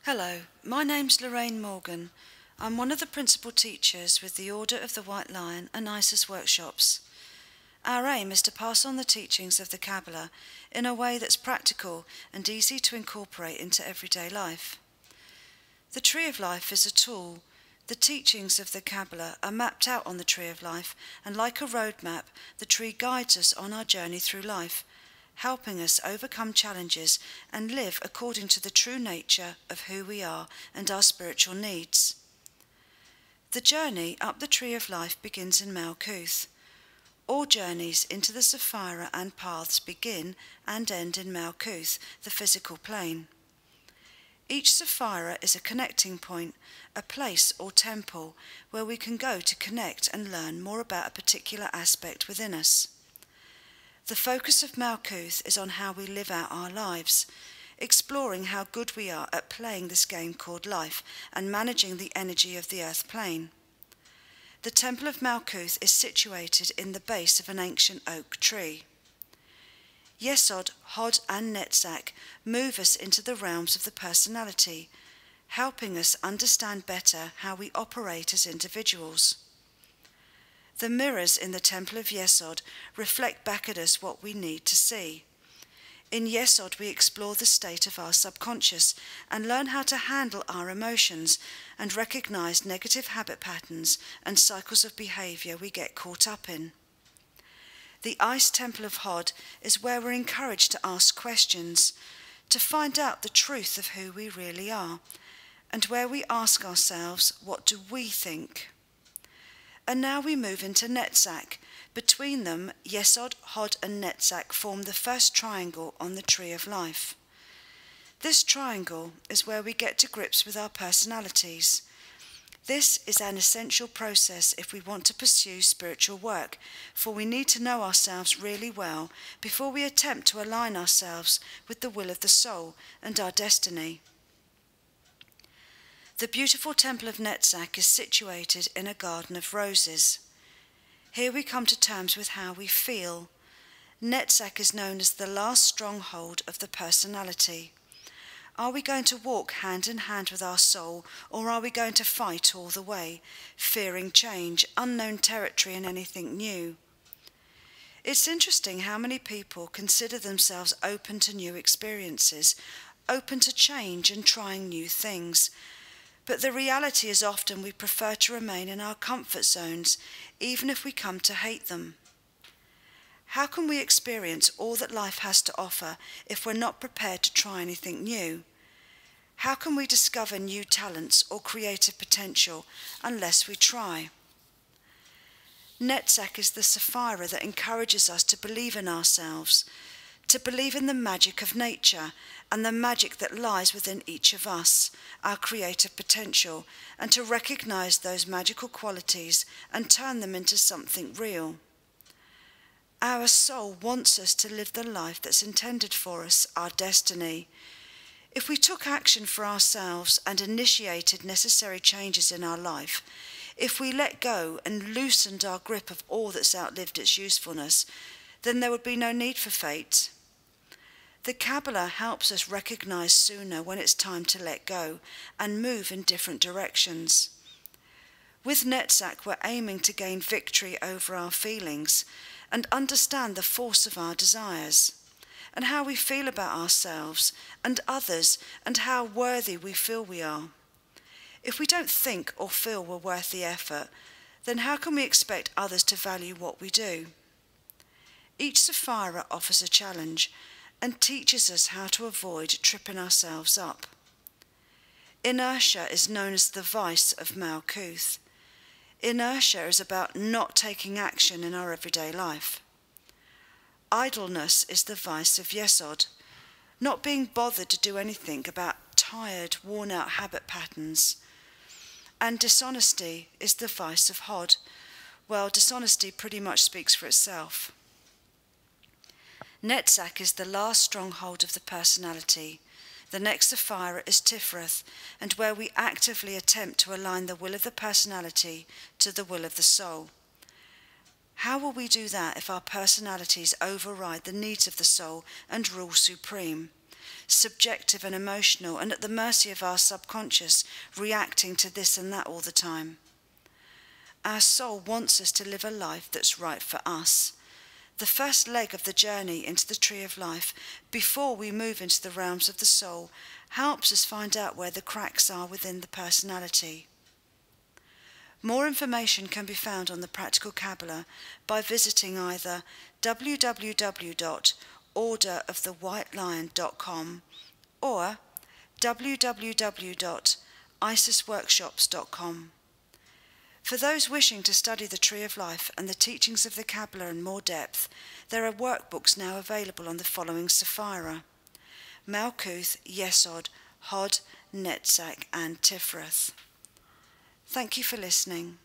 Hello, my name's Lorraine Morgan. I'm one of the principal teachers with the Order of the White Lion and ISIS workshops. Our aim is to pass on the teachings of the Cabala in a way that's practical and easy to incorporate into everyday life. The Tree of Life is a tool. The teachings of the Cabala are mapped out on the Tree of Life, and like a roadmap, the tree guides us on our journey through life, helping us overcome challenges and live according to the true nature of who we are and our spiritual needs. The journey up the Tree of Life begins in Malkuth. All journeys into the sephirah and paths begin and end in Malkuth, the physical plane. Each sephirah is a connecting point, a place or temple where we can go to connect and learn more about a particular aspect within us. The focus of Malkuth is on how we live out our lives, exploring how good we are at playing this game called life and managing the energy of the earth plane. The Temple of Malkuth is situated in the base of an ancient oak tree. Yesod, Hod and Netzach move us into the realms of the personality, helping us understand better how we operate as individuals. The mirrors in the Temple of Yesod reflect back at us what we need to see. In Yesod we explore the state of our subconscious and learn how to handle our emotions and recognize negative habit patterns and cycles of behavior we get caught up in. The Ice Temple of Hod is where we're encouraged to ask questions, to find out the truth of who we really are, and where we ask ourselves, what do we think? And now we move into Netzach. Between them, Yesod, Hod and Netzach form the first triangle on the Tree of Life. This triangle is where we get to grips with our personalities. This is an essential process if we want to pursue spiritual work, for we need to know ourselves really well before we attempt to align ourselves with the will of the soul and our destiny. The beautiful Temple of Netzach is situated in a garden of roses. Here we come to terms with how we feel. Netzach is known as the last stronghold of the personality. Are we going to walk hand in hand with our soul, or are we going to fight all the way, fearing change, unknown territory and anything new? It's interesting how many people consider themselves open to new experiences, open to change and trying new things. But the reality is often we prefer to remain in our comfort zones, even if we come to hate them. How can we experience all that life has to offer if we're not prepared to try anything new? How can we discover new talents or creative potential unless we try? Netzach is the sephirah that encourages us to believe in ourselves, to believe in the magic of nature and the magic that lies within each of us, our creative potential, and to recognize those magical qualities and turn them into something real. Our soul wants us to live the life that's intended for us, our destiny. If we took action for ourselves and initiated necessary changes in our life, if we let go and loosened our grip of all that's outlived its usefulness, then there would be no need for fate. The Cabala helps us recognize sooner when it's time to let go and move in different directions. With Netzach, we're aiming to gain victory over our feelings and understand the force of our desires, and how we feel about ourselves and others, and how worthy we feel we are. If we don't think or feel we're worth the effort, then how can we expect others to value what we do? Each sephirah offers a challenge and teaches us how to avoid tripping ourselves up. Inertia is known as the vice of Malkuth. Inertia is about not taking action in our everyday life. Idleness is the vice of Yesod, not being bothered to do anything about tired, worn-out habit patterns. And dishonesty is the vice of Hod. Well, dishonesty pretty much speaks for itself. Netzach is the last stronghold of the personality. The next sephirah is Tiphareth, and where we actively attempt to align the will of the personality to the will of the soul. How will we do that if our personalities override the needs of the soul and rule supreme? subjective and emotional, and at the mercy of our subconscious, reacting to this and that all the time. Our soul wants us to live a life that's right for us. The first leg of the journey into the tree of life, before we move into the realms of the soul, helps us find out where the cracks are within the personality. More information can be found on the Practical Qabalah by visiting either www.orderofthewhitelion.com or www.isisworkshops.com. For those wishing to study the Tree of Life and the teachings of the Cabala in more depth, there are workbooks now available on the following sephirah: Malkuth, Yesod, Hod, Netzach and Tiphareth. Thank you for listening.